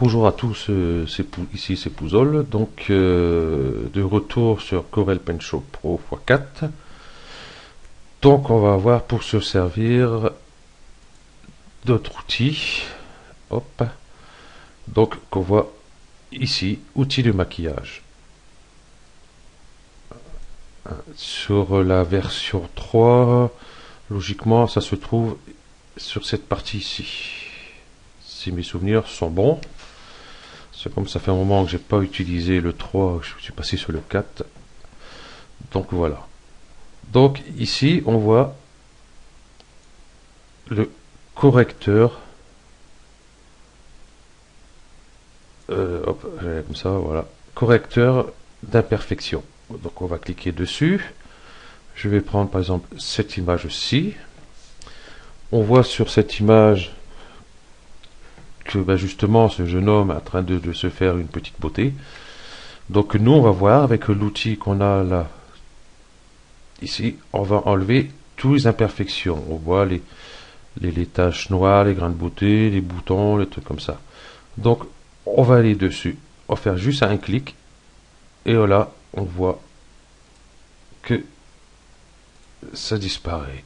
Bonjour à tous, ici c'est Pouzol, donc de retour sur Corel Pen Shop Pro x4. Donc on va voir pour se servir d'autres outils. Hop. Donc qu'on voit ici, outils de maquillage. Sur la version 3, logiquement ça se trouve sur cette partie ici. Si mes souvenirs sont bons. C'est comme ça fait un moment que j'ai pas utilisé le 3, je suis passé sur le 4. Donc voilà. Donc ici on voit le correcteur. Hop, comme ça, voilà. Correcteur d'imperfection. Donc on va cliquer dessus. Je vais prendre par exemple cette image-ci. On voit sur cette image que justement ce jeune homme est en train de se faire une petite beauté. Donc nous on va voir avec l'outil qu'on a là ici, on va enlever toutes les imperfections. On voit les taches noires, les grains de beauté, les boutons, les trucs comme ça. Donc on va aller dessus, on va faire juste un clic et voilà, on voit que ça disparaît.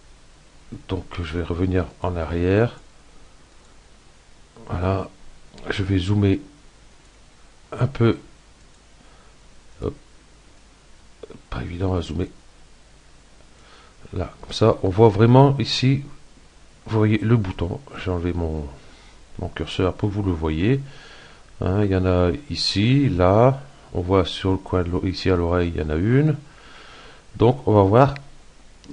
Donc je vais revenir en arrière. Voilà, je vais zoomer un peu. Hop. Pas évident à zoomer. Là, comme ça, on voit vraiment ici, vous voyez le bouton. J'ai enlevé mon curseur pour que vous le voyez. Hein, il y en a ici, là. On voit sur le coin de ici à l'oreille, il y en a une. Donc, on va voir.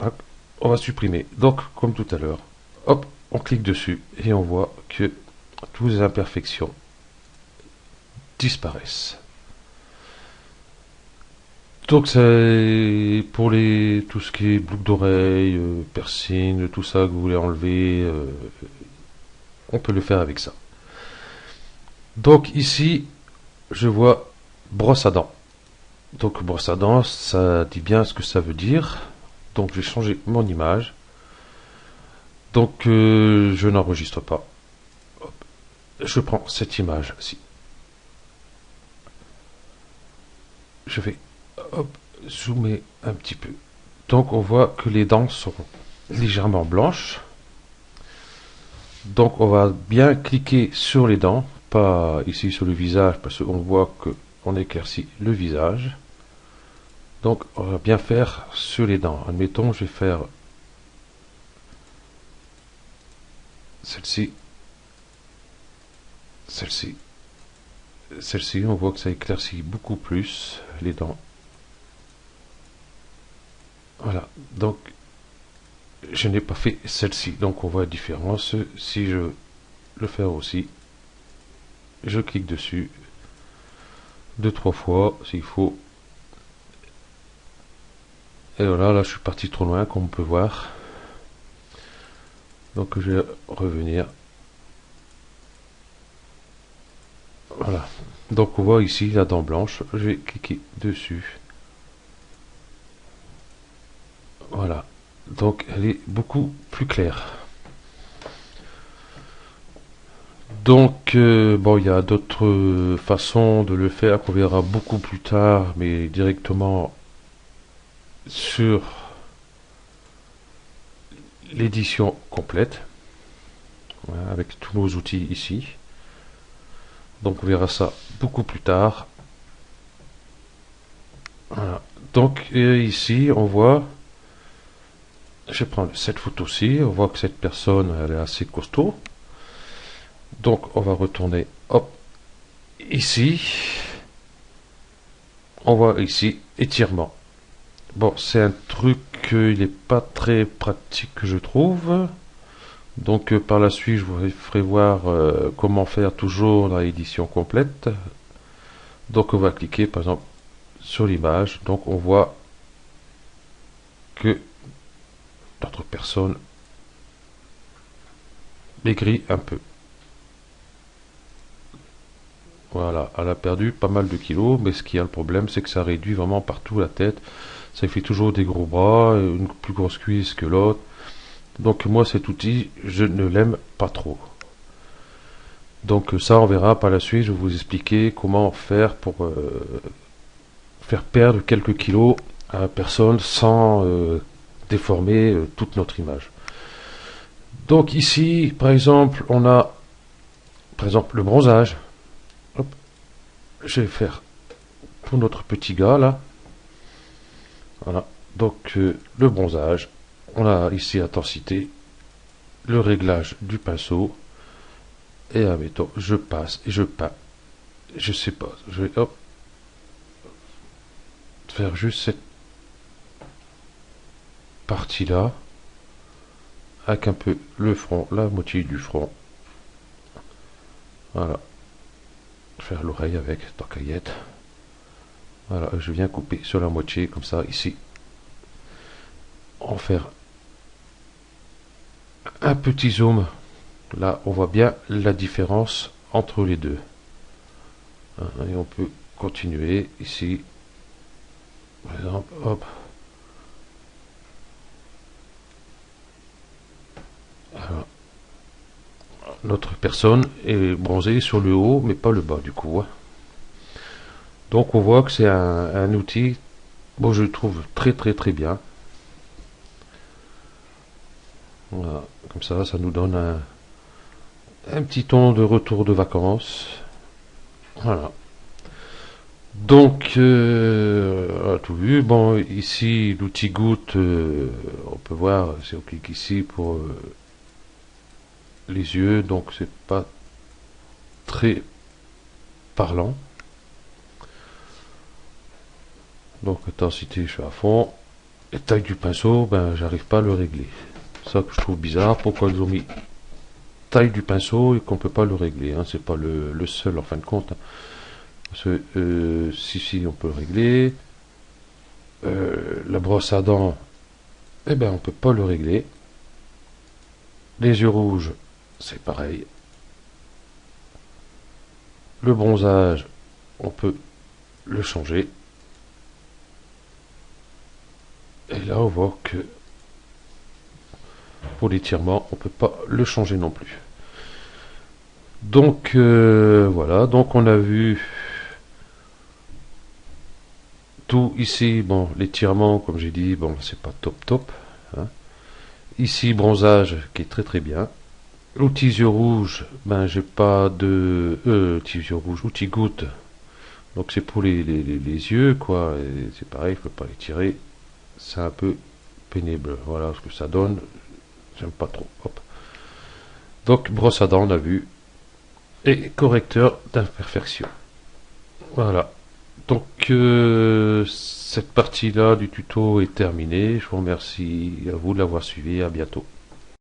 Hop, on va supprimer. Donc, comme tout à l'heure, hop, on clique dessus et on voit que toutes les imperfections disparaissent. Donc c'est pour tout ce qui est boucle d'oreille, piercing, tout ça que vous voulez enlever, on peut le faire avec ça. Donc ici, je vois brosse à dents. Donc brosse à dents, ça dit bien ce que ça veut dire. Donc je vais changer mon image. Donc je n'enregistre pas. Hop. Je prends cette image-ci. Je vais zoomer un petit peu. Donc on voit que les dents sont légèrement blanches. Donc on va bien cliquer sur les dents, pas ici sur le visage parce qu'on voit qu'on éclaircit le visage. Donc on va bien faire sur les dents. Admettons, je vais faire celle-ci, celle-ci, celle-ci. On voit que ça éclaircit beaucoup plus les dents. Voilà, donc je n'ai pas fait celle-ci, donc on voit la différence. Si je le fais aussi, je clique dessus 2-3 fois s'il faut. Et voilà, là je suis parti trop loin comme on peut voir. Donc je vais revenir. Voilà, donc on voit ici la dent blanche, je vais cliquer dessus. Voilà, donc elle est beaucoup plus claire. Donc, bon, il y a d'autres façons de le faire qu'on verra beaucoup plus tard, mais directement sur l'édition complète, voilà, avec tous nos outils ici. Donc, on verra ça beaucoup plus tard. Voilà. Donc, ici, on voit, je vais prendre cette photo-ci, on voit que cette personne, elle est assez costaud. Donc, on va retourner, hop, ici. On voit ici, étirement. Bon, c'est un truc, il n'est pas très pratique, je trouve. Donc, par la suite, je vous ferai voir comment faire toujours dans l'édition complète. Donc, on va cliquer, par exemple, sur l'image. Donc, on voit que notre personne maigrit un peu. Voilà, elle a perdu pas mal de kilos, mais ce qui a le problème, c'est que ça réduit vraiment partout la tête. Ça fait toujours des gros bras, une plus grosse cuisse que l'autre. Donc moi, cet outil, je ne l'aime pas trop. Donc ça, on verra par la suite. Je vais vous expliquer comment faire pour faire perdre quelques kilos à la personne sans déformer toute notre image. Donc ici, par exemple, on a par exemple le bronzage. Hop, je vais faire pour notre petit gars là. Voilà. Donc le bronzage, on a ici intensité, le réglage du pinceau, et admettons, je passe et je peins. Je sais pas, je vais hop faire juste cette partie là avec un peu le front, la moitié du front. Voilà. Faire l'oreille avec tant qu'à y être. Voilà, je viens couper sur la moitié comme ça ici. En faire un petit zoom. Là, on voit bien la différence entre les deux. Et on peut continuer ici. Par exemple, hop. Alors, notre personne est bronzée sur le haut, mais pas le bas du coup. Donc on voit que c'est un outil, bon, je le trouve très très très bien. Voilà, comme ça nous donne un petit ton de retour de vacances. Voilà. Donc, on a tout vu. Bon, ici, l'outil goutte, on peut voir, si on clique ici pour les yeux, donc c'est pas très parlant. Donc, intensité, je suis à fond. Et taille du pinceau, ben, j'arrive pas à le régler. Ça que je trouve bizarre. Pourquoi ils ont mis taille du pinceau et qu'on peut pas le régler, hein. C'est pas le seul en fin de compte, hein. Parce que si on peut le régler. La brosse à dents, eh ben on peut pas le régler. Les yeux rouges, c'est pareil. Le bronzage, on peut le changer. Et là, on voit que pour l'étirement, on peut pas le changer non plus. Donc voilà, donc on a vu tout ici. Bon, l'étirement, comme j'ai dit, bon, c'est pas top, hein. Ici, bronzage qui est très très bien. L'outil yeux rouge, ben j'ai pas de outil yeux rouge, outil goutte. Donc c'est pour les yeux, quoi. C'est pareil, il faut pas les tirer. C'est un peu pénible. Voilà ce que ça donne. J'aime pas trop. Hop. Donc brosse à dents, on a vu. Et correcteur d'imperfection. Voilà. Donc cette partie-là du tuto est terminée. Je vous remercie à vous de l'avoir suivi. À bientôt.